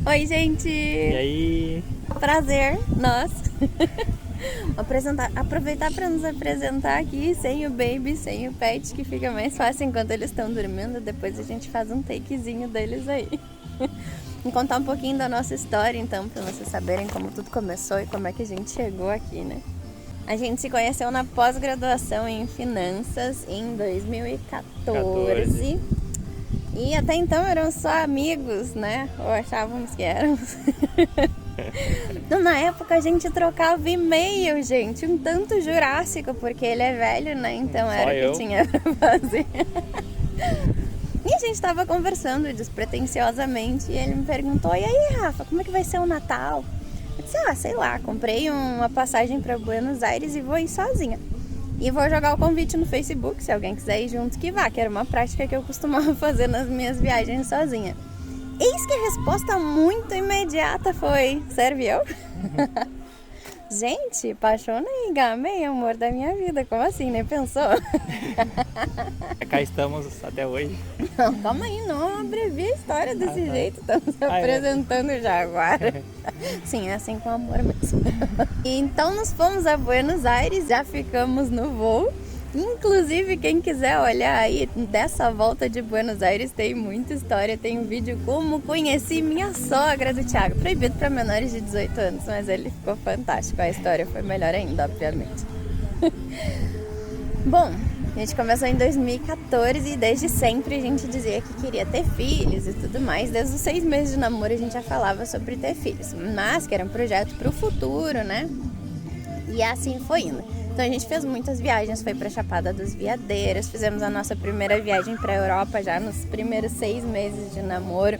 Oi, gente! E aí? Prazer, nós! Aproveitar para nos apresentar aqui sem o baby, sem o pet, que fica mais fácil enquanto eles estão dormindo. Depois a gente faz um takezinho deles aí. Vou contar um pouquinho da nossa história, então, para vocês saberem como tudo começou e como é que a gente chegou aqui, né? A gente se conheceu na pós-graduação em finanças em 2014. E até então eram só amigos, né? Ou achávamos que éramos. Então, na época a gente trocava e-mail, gente, um tanto jurássico, porque ele é velho, né? Então era o que tinha pra fazer. E a gente tava conversando despretensiosamente e ele me perguntou: e aí, Rafa, como é que vai ser o Natal? Eu disse: sei lá, comprei uma passagem para Buenos Aires e vou ir sozinha. E vou jogar o convite no Facebook, se alguém quiser ir junto que vá, que era uma prática que eu costumava fazer nas minhas viagens sozinha. Eis que a resposta muito imediata foi: serviu? Gente, apaixonei, gamei, amor da minha vida. Como assim, nem pensou? Cá estamos até hoje. Não, calma aí, não abrevia a história desse jeito. Estamos apresentando já agora. Sim, é assim com amor mesmo. E então nós fomos a Buenos Aires, já ficamos no voo. Inclusive, quem quiser olhar aí dessa volta de Buenos Aires, tem muita história. Tem um vídeo como conheci minha sogra do Thiago. Proibido para menores de 18 anos, mas ele ficou fantástico. A história foi melhor ainda, obviamente. Bom, a gente começou em 2014 e desde sempre a gente dizia que queria ter filhos e tudo mais. Desde os 6 meses de namoro a gente já falava sobre ter filhos, mas que era um projeto para o futuro, né? E assim foi indo. Então a gente fez muitas viagens, foi para Chapada dos Veadeiros, fizemos a nossa primeira viagem para a Europa já nos primeiros 6 meses de namoro.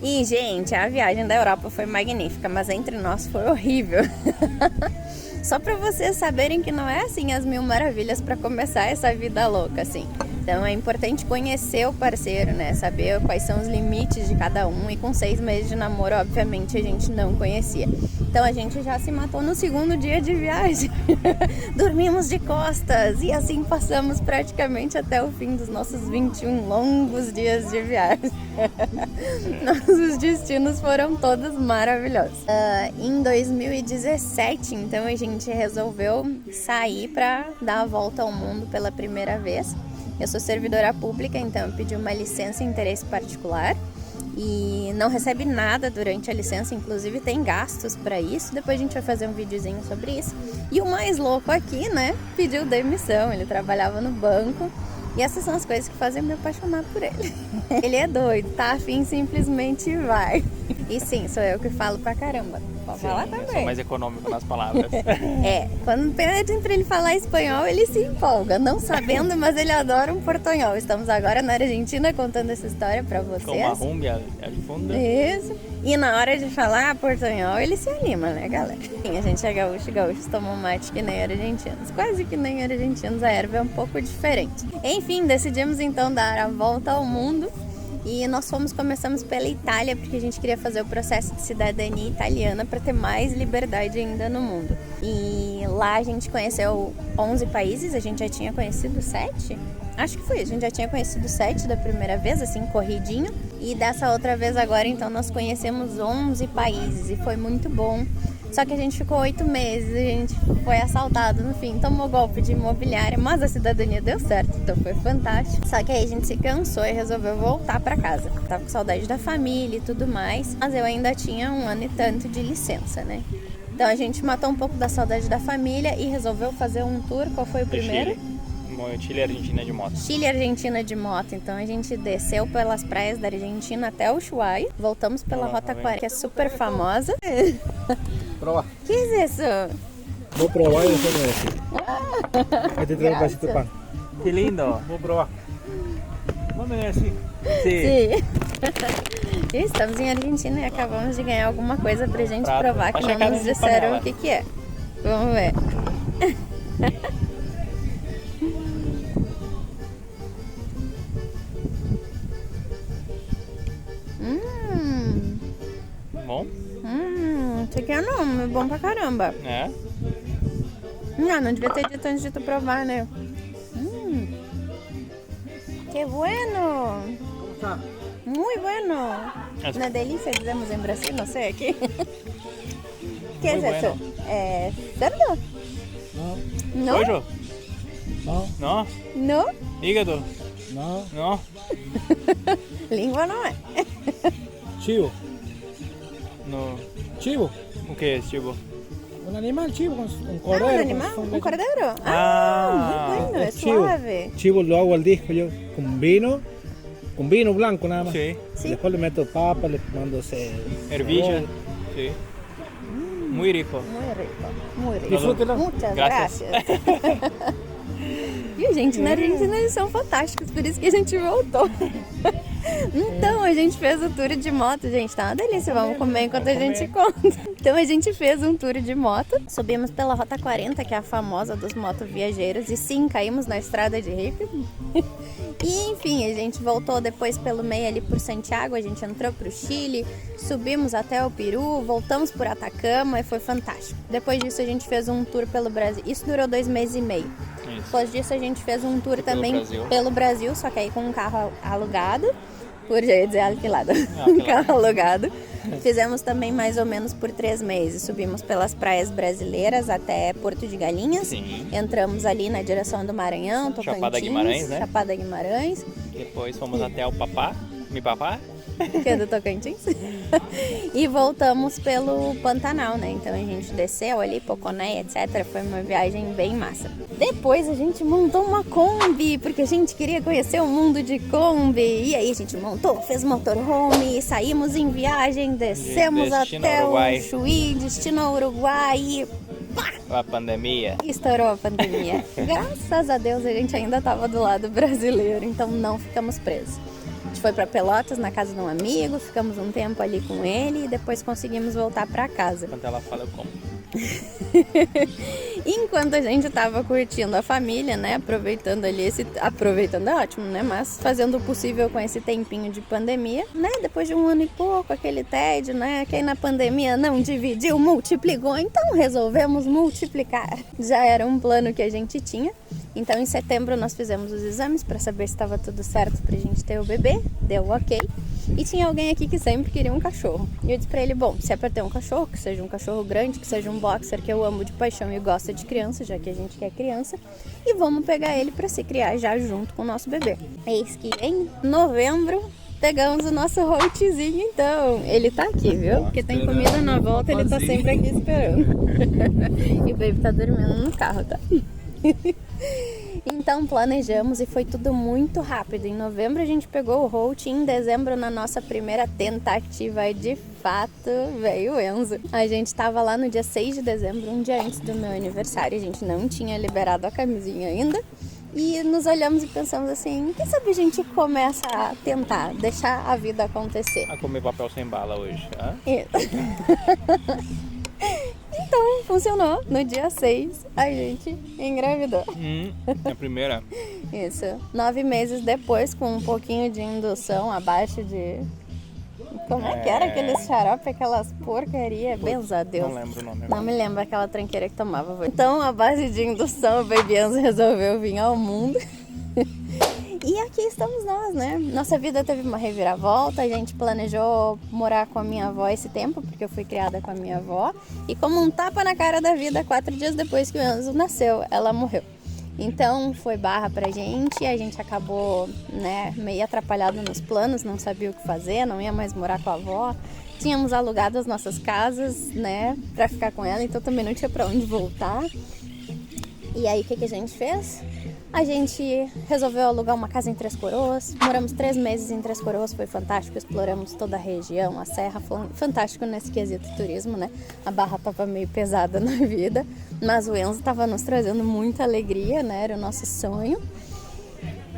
E, gente, a viagem da Europa foi magnífica, mas entre nós foi horrível. Só para vocês saberem que não é assim as mil maravilhas para começar essa vida louca, assim. Então é importante conhecer o parceiro, né? Saber quais são os limites de cada um. E com 6 meses de namoro, obviamente, a gente não conhecia. Então a gente já se matou no segundo dia de viagem. Dormimos de costas e assim passamos praticamente até o fim dos nossos 21 longos dias de viagem. Nossos destinos foram todos maravilhosos. Em 2017, então, a gente resolveu sair para dar a volta ao mundo pela primeira vez. Eu sou servidora pública, então eu pedi uma licença em interesse particular e não recebe nada durante a licença, inclusive tem gastos para isso. Depois a gente vai fazer um videozinho sobre isso. E o mais louco aqui, né, pediu demissão. Ele trabalhava no banco e essas são as coisas que fazem me apaixonar por ele. Ele é doido, tá afim, simplesmente vai. E sim, sou eu que falo pra caramba. Pode falar também. Eu sou mais econômico nas palavras. Quando pedem pra ele falar espanhol, ele se empolga, não sabendo, mas ele adora um portunhol. Estamos agora na Argentina contando essa história pra vocês. Com uma rumbia de fundo. Isso. E na hora de falar portunhol, ele se anima, né, galera? Sim, a gente é gaúcho, gaúchos tomam mate que nem argentinos. Quase que nem argentinos, a erva é um pouco diferente. Enfim, decidimos então dar a volta ao mundo. E nós começamos pela Itália, porque a gente queria fazer o processo de cidadania italiana para ter mais liberdade ainda no mundo. E lá a gente conheceu 11 países, a gente já tinha conhecido 7? Acho que foi, a gente já tinha conhecido 7 da primeira vez, assim, corridinho. E dessa outra vez agora, então, nós conhecemos 11 países e foi muito bom. Só que a gente ficou 8 meses, a gente foi assaltado no fim, tomou golpe de imobiliária, mas a cidadania deu certo, então foi fantástico. Só que aí a gente se cansou e resolveu voltar pra casa. Tava com saudade da família e tudo mais, mas eu ainda tinha 1 ano e tanto de licença, né? Então a gente matou um pouco da saudade da família e resolveu fazer um tour. Qual foi o primeiro? Chile e Argentina de moto. Chile e Argentina de moto. Então a gente desceu pelas praias da Argentina até Ushuaia. Voltamos pela Rota 40, que é super famosa. Prova. Que é isso? Vou provar e depois vai assim. Vai te trazer um pedacito de pão. Que lindo. Vou provar. Vamos ver assim. Sim. Estamos em Argentina e acabamos de ganhar alguma coisa pra gente provar, que não nos disseram o que é. Vamos ver. Bom? Isso aqui é bom pra caramba. É? Não devia ter dito antes de tu provar, né? Que bueno! Tá. Muy bueno! Una delicia, dizemos em Brasil, não sei aqui. ¿Qué es Muy eso? bueno. ¿Cerdo? No, ¿No? Pollo? no, No. ¿No? Hígado? no. No. Língua não é. Chivo. No. Chivo. O que é chivo? Un animal chivo, un Ah, cordero. un animal, con un leche. cordero. Ah, Muy bueno, es chivo. suave. Chivo lo hago al disco yo con vino blanco nada más. Sí. Sí. Después le meto papa, le mando Ervilha. Sí. Muy rico. Muy rico, muy rico. Disfrútelo. Muchas Graças. gracias. E, gente, na Argentina eles são fantásticos, por isso que a gente voltou. Então, a gente fez o tour de moto, gente, tá uma delícia, vamos comer enquanto a gente conta. Então, a gente fez um tour de moto, subimos pela Rota 40, que é a famosa dos motoviajeiros, e sim, caímos na estrada de Rico. E, enfim, a gente voltou depois pelo meio ali por Santiago, a gente entrou pro Chile, subimos até o Peru, voltamos por Atacama e foi fantástico. Depois disso, a gente fez um tour pelo Brasil, isso durou 2 meses e meio. Isso. Depois disso, a gente fez um tour também Brasil. pelo Brasil, só que aí com um carro alugado. Já ia dizer alquilado. Alquilado. Um carro alugado. Fizemos também mais ou menos por 3 meses. Subimos pelas praias brasileiras até Porto de Galinhas. Sim. Entramos ali na direção do Maranhão, Tocantins. Chapada Guimarães, né? Chapada Guimarães, Depois fomos até o Papá. Mi Papá? que é do Tocantins. E voltamos pelo Pantanal, né? Então a gente desceu ali, Poconé, etc. Foi uma viagem bem massa. Depois a gente montou uma Kombi, porque a gente queria conhecer o mundo de Kombi. E aí a gente montou, fez motorhome, saímos em viagem, descemos Destino até Uruguai. o Chuí, destino ao Uruguai e pá! A pandemia. Estourou a pandemia. Graças a Deus a gente ainda estava do lado brasileiro, então não ficamos presos. A gente foi para Pelotas, na casa de um amigo, ficamos um tempo ali com ele e depois conseguimos voltar para casa. Quando ela fala, eu como. Enquanto a gente tava curtindo a família, né, aproveitando ali aproveitando é ótimo, né, mas fazendo o possível com esse tempinho de pandemia, né, depois de 1 ano e pouco, aquele tédio, né, quem na pandemia não dividiu, multiplicou, então resolvemos multiplicar. Já era um plano que a gente tinha. Então em setembro nós fizemos os exames para saber se estava tudo certo pra gente ter o bebê, deu ok. E tinha alguém aqui que sempre queria um cachorro. E eu disse pra ele, bom, se é pra ter um cachorro, que seja um cachorro grande, que seja um boxer, que eu amo de paixão e gosta de criança, já que a gente quer criança, e vamos pegar ele pra se criar já junto com o nosso bebê. Eis que em novembro pegamos o nosso Holtzinho, então. Ele tá aqui, viu? Porque tem comida na volta, ele tá sempre aqui esperando. E o baby tá dormindo no carro, tá? Então planejamos e foi tudo muito rápido. Em novembro a gente pegou o Holt e em dezembro, na nossa primeira tentativa, de fato veio o Enzo. A gente tava lá no dia 6 de dezembro, um dia antes do meu aniversário. A gente não tinha liberado a camisinha ainda. E nos olhamos e pensamos assim, quem sabe a gente começa a tentar deixar a vida acontecer. A comer papel sem bala hoje. Hã? Então, funcionou. No dia 6, a gente engravidou. A primeira. Isso. 9 meses depois, com um pouquinho de indução abaixo de... Como é que era aquele xarope, aquelas porcaria? Benza a Deus. Não lembro o nome. Não me lembro aquela tranqueira que tomava. Então, a base de indução, o Baby Enzo resolveu vir ao mundo. E aqui estamos nós, né? Nossa vida teve uma reviravolta, a gente planejou morar com a minha avó esse tempo, porque eu fui criada com a minha avó. E como um tapa na cara da vida, 4 dias depois que o Enzo nasceu, ela morreu. Então foi barra pra gente, a gente acabou, né, meio atrapalhado nos planos, não sabia o que fazer, não ia mais morar com a avó. Tínhamos alugado as nossas casas, né, pra ficar com ela, então também não tinha pra onde voltar. E aí o que a gente fez? A gente resolveu alugar uma casa em Três Coroas, moramos 3 meses em Três Coroas, foi fantástico, exploramos toda a região, a serra, foi fantástico nesse quesito turismo, né? A barra tava meio pesada na vida, mas o Enzo tava nos trazendo muita alegria, né? Era o nosso sonho.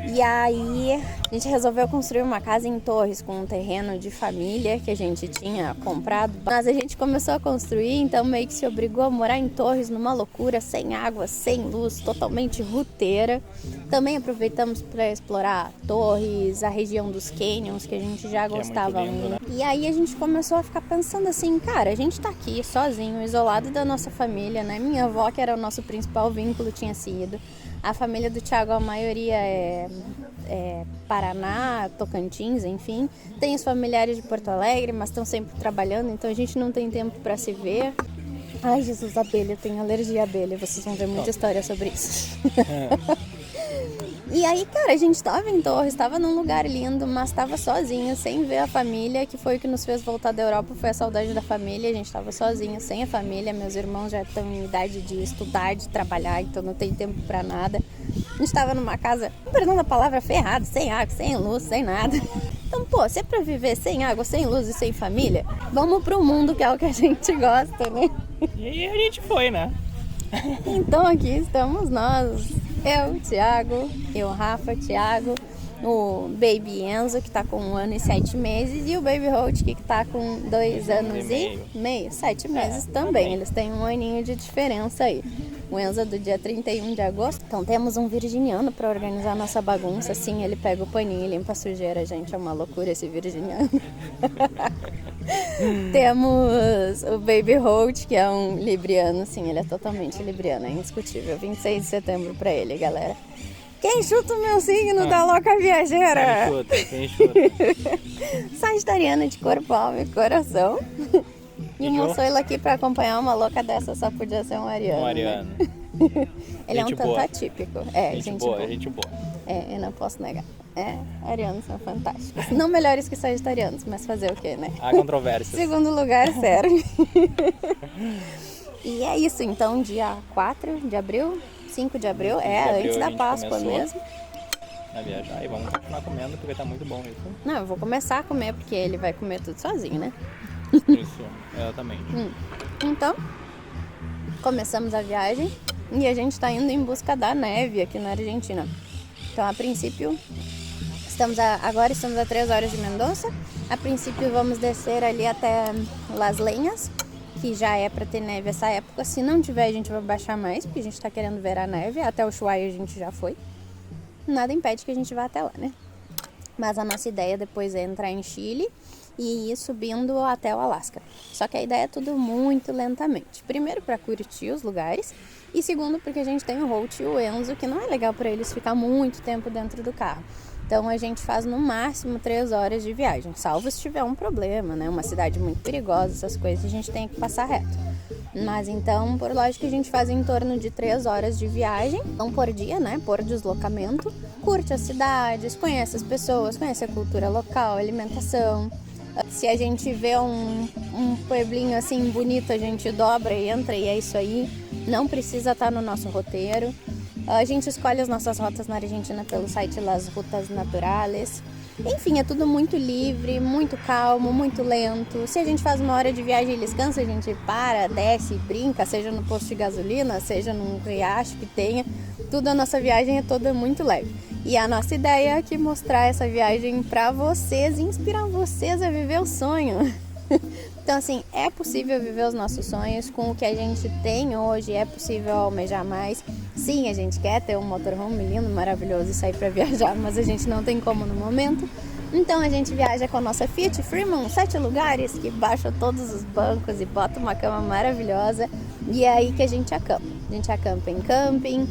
E aí a gente resolveu construir uma casa em Torres com um terreno de família que a gente tinha comprado. Mas a gente começou a construir, então meio que se obrigou a morar em Torres numa loucura, sem água, sem luz, totalmente ruteira. Também aproveitamos para explorar Torres, a região dos canyons, que a gente já gostava muito. Né? E aí a gente começou a ficar pensando assim, cara, a gente tá aqui sozinho, isolado da nossa família, né? Minha avó, que era o nosso principal vínculo, tinha sido. A família do Thiago, a maioria é Paraná, Tocantins, enfim. Tem os familiares de Porto Alegre, mas estão sempre trabalhando, então a gente não tem tempo para se ver. Ai, Jesus, abelha, eu tenho alergia à abelha, vocês vão ver muita história sobre isso. E aí, cara, a gente estava em Torres, estava num lugar lindo, mas estava sozinho, sem ver a família, que foi o que nos fez voltar da Europa, foi a saudade da família. A gente estava sozinho, sem a família, meus irmãos já estão em idade de estudar, de trabalhar, então não tem tempo para nada. A gente estava numa casa, perdão a palavra, ferrada, sem água, sem luz, sem nada. Então, pô, se é pra viver sem água, sem luz e sem família, vamos pro mundo, que é o que a gente gosta, né? E a gente foi, né? Então aqui estamos nós, eu, Thiago, eu, Rafa, Thiago, o Baby Enzo, que tá com 1 ano e 7 meses, e o Baby Holt, que tá com 2 anos e meio, 7 meses também. Eles têm 1 aninho de diferença aí. O Enzo é do dia 31 de agosto, então temos um virginiano para organizar a nossa bagunça. Assim, ele pega o paninho e limpa a sujeira, gente, é uma loucura esse virginiano. Temos o Baby Holt, que é um libriano, sim, ele é totalmente libriano, é indiscutível. 26 de setembro pra ele, galera. Quem chuta o meu signo da louca viajeira? Quem chuta? Sagitariana de corpo, alma e coração. E o moçoilo aqui pra acompanhar uma louca dessa só podia ser um ariano. Um ariano. Ele é um Gente tanto boa. atípico. É, gente boa. Gente boa. É, eu não posso negar. É, arianos são fantásticos. Não melhores que sagitarianos, mas fazer o quê, né? Há controvérsias. Segundo lugar serve. E é isso, então, dia 4 de abril, 5 de abril, antes da Páscoa mesmo. A viajar e vamos continuar comendo porque tá muito bom isso. Não, eu vou começar a comer porque ele vai comer tudo sozinho, né? Isso, exatamente. Então, começamos a viagem e a gente tá indo em busca da neve aqui na Argentina. Então, a princípio, agora estamos a 3 horas de Mendoza. A princípio, vamos descer ali até Las Lenhas, que já é para ter neve essa época. Se não tiver, a gente vai baixar mais, porque a gente tá querendo ver a neve. Até o Ushuaia a gente já foi. Nada impede que a gente vá até lá, né? Mas a nossa ideia depois é entrar em Chile e ir subindo até o Alasca. Só que a ideia é tudo muito lentamente. Primeiro, para curtir os lugares. E segundo, porque a gente tem o Holt e o Enzo, que não é legal para eles ficar muito tempo dentro do carro. Então a gente faz no máximo 3 horas de viagem, salvo se tiver um problema, né? Uma cidade muito perigosa, essas coisas, a gente tem que passar reto. Mas então, por lógica, a gente faz em torno de 3 horas de viagem, então por dia, né? Por deslocamento, curte as cidades, conhece as pessoas, conhece a cultura local, alimentação. Se a gente vê um pueblinho assim bonito, a gente dobra e entra e é isso aí. Não precisa estar no nosso roteiro. A gente escolhe as nossas rotas na Argentina pelo site Las Rutas Naturales. Enfim, é tudo muito livre, muito calmo, muito lento. Se a gente faz 1 hora de viagem e eles cansam, a gente para, desce, brinca, seja no posto de gasolina, seja num riacho que tenha. Tudo a nossa viagem é toda muito leve. E a nossa ideia é aqui mostrar essa viagem pra vocês e inspirar vocês a viver o sonho. Então, assim, é possível viver os nossos sonhos com o que a gente tem hoje, é possível almejar mais. Sim, a gente quer ter um motorhome lindo, maravilhoso e sair pra viajar, mas a gente não tem como no momento. Então a gente viaja com a nossa Fiat Freeman, 7 lugares, que baixa todos os bancos e bota uma cama maravilhosa. E é aí que a gente acampa. A gente acampa em camping,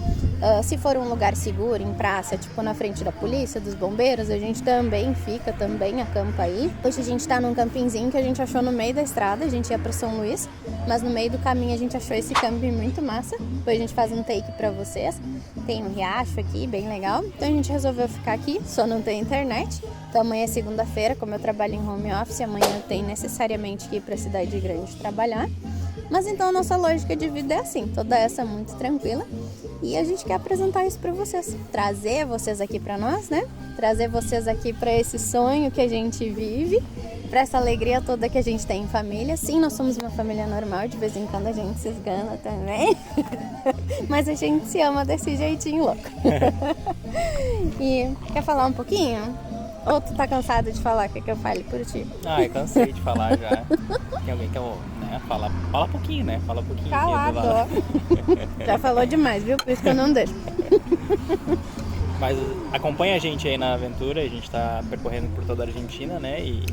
se for um lugar seguro, em praça, tipo na frente da polícia, dos bombeiros, a gente também fica, também acampa aí. Hoje a gente tá num campinzinho que a gente achou no meio da estrada, a gente ia pra São Luís, mas no meio do caminho a gente achou esse camping muito massa. Depois a gente faz um take pra vocês. Tem um riacho aqui, bem legal. Então a gente resolveu ficar aqui, só não tem internet. Então amanhã é segunda-feira, como eu trabalho em home office, amanhã eu tenho necessariamente que ir pra cidade grande trabalhar. Mas então a nossa lógica de vida é assim, toda essa muito tranquila. E a gente quer apresentar isso pra vocês, trazer vocês aqui pra nós, né? Trazer vocês aqui pra esse sonho que a gente vive, pra essa alegria toda que a gente tem em família. Sim, nós somos uma família normal, de vez em quando a gente se esgana também. Mas a gente se ama desse jeitinho louco. E quer falar um pouquinho? Ou tu tá cansado de falar? Quer que eu fale por ti? Ah, eu cansei de falar já. Tem alguém que eu, né, fala um pouquinho, né? Fala um pouquinho. Calado, ó. Já falou demais, viu? Por isso que eu não deixo. Mas acompanha a gente aí na aventura, a gente tá percorrendo por toda a Argentina, né? E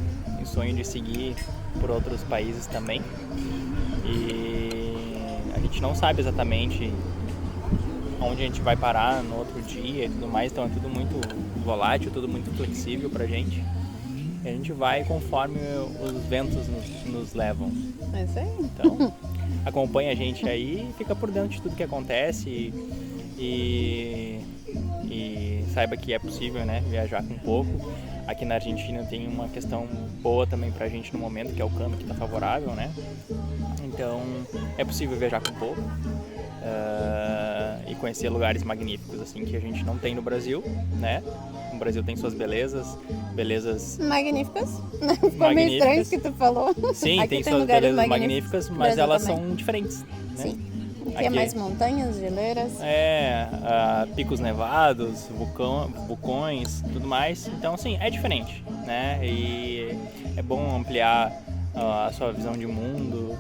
em sonho de seguir por outros países também. E a gente não sabe exatamente onde a gente vai parar no outro dia e tudo mais, então é tudo muito volátil, tudo muito flexível pra gente. E a gente vai conforme os ventos nos levam. É isso aí. Então, acompanha a gente aí e fica por dentro de tudo que acontece e saiba que é possível, né, viajar com pouco. Aqui na Argentina tem uma questão boa também pra gente no momento, que é o câmbio que tá favorável, né? Então, é possível viajar com pouco e conhecer lugares magníficos, assim, que a gente não tem no Brasil, né? O Brasil tem suas belezas Magníficas. Ficou meio estranho isso que tu falou. Sim, Aqui tem suas belezas magníficas, mas Brasil elas também. são diferentes, né? Sim. Aqui é Aqui- mais montanhas, geleiras. Picos nevados, vulcões, tudo mais. Então, assim, é diferente, né? E é bom ampliar a sua visão de mundo,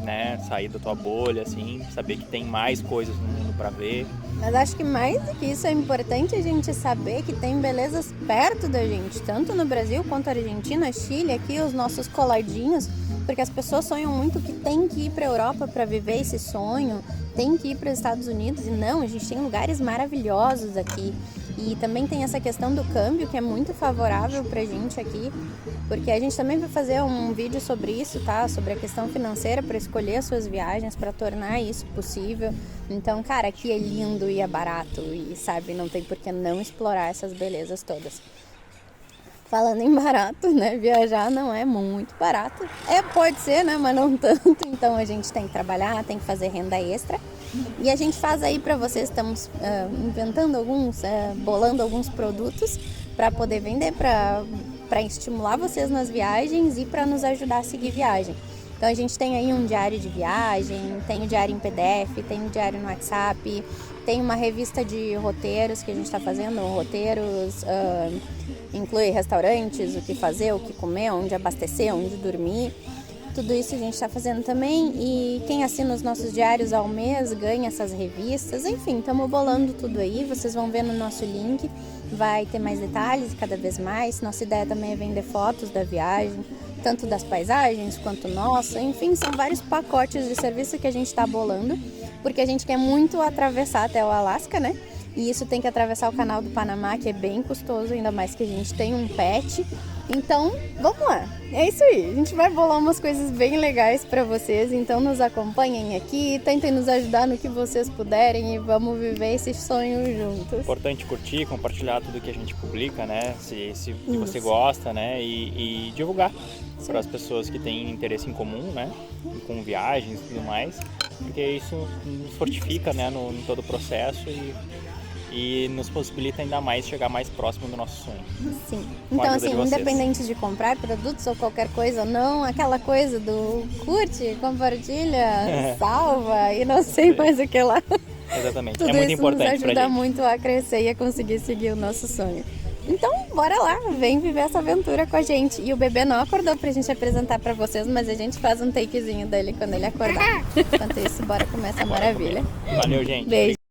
né? Sair da tua bolha, assim, saber que tem mais coisas no mundo pra ver. Mas acho que mais do que isso é importante a gente saber que tem belezas perto da gente, tanto no Brasil quanto Argentina, Chile, aqui os nossos coladinhos, porque as pessoas sonham muito que tem que ir para a Europa para viver esse sonho, tem que ir para os Estados Unidos, e não, a gente tem lugares maravilhosos aqui. E também tem essa questão do câmbio, que é muito favorável pra gente aqui, porque a gente também vai fazer um vídeo sobre isso, tá? Sobre a questão financeira para escolher as suas viagens, para tornar isso possível. Então, cara, aqui é lindo e é barato e, sabe, não tem por que não explorar essas belezas todas. Falando em barato, né? Viajar não é muito barato. Pode ser, né? Mas não tanto. Então a gente tem que trabalhar, tem que fazer renda extra. E a gente faz aí pra vocês, estamos inventando bolando alguns produtos para poder vender, para estimular vocês nas viagens e para nos ajudar a seguir viagem. Então a gente tem aí um diário de viagem, tem o diário em PDF, tem o diário no WhatsApp, tem uma revista de roteiros que a gente está fazendo, roteiros, inclui restaurantes, o que fazer, o que comer, onde abastecer, onde dormir. Tudo isso a gente está fazendo também, e quem assina os nossos diários ao mês ganha essas revistas. Enfim, estamos bolando tudo aí, vocês vão ver no nosso link, vai ter mais detalhes cada vez mais. Nossa ideia também é vender fotos da viagem, tanto das paisagens quanto nossa. Enfim, são vários pacotes de serviço que a gente está bolando, porque a gente quer muito atravessar até o Alasca, né? E isso tem que atravessar o canal do Panamá, que é bem custoso, ainda mais que a gente tem um pet. Então, vamos lá. É isso aí. A gente vai bolar umas coisas bem legais para vocês. Então, nos acompanhem aqui, tentem nos ajudar no que vocês puderem e vamos viver esse sonho juntos. Importante curtir, compartilhar tudo que a gente publica, né? Se você gosta, né? E divulgar para as pessoas que têm interesse em comum, né? Com viagens e tudo mais, porque isso nos fortifica, né? No todo o processo e nos possibilita ainda mais chegar mais próximo do nosso sonho. Sim. Então, assim, independente de comprar produtos ou qualquer coisa, não aquela coisa do curte, compartilha, salva e não sei mais o que lá. Exatamente. Tudo é muito isso importante nos ajuda pra gente. muito a crescer e a conseguir seguir o nosso sonho. Então, bora lá, vem viver essa aventura com a gente. E o bebê não acordou pra gente apresentar pra vocês, mas a gente faz um takezinho dele quando ele acordar. Enquanto isso, bora comer essa maravilha. Valeu, gente. Beijo.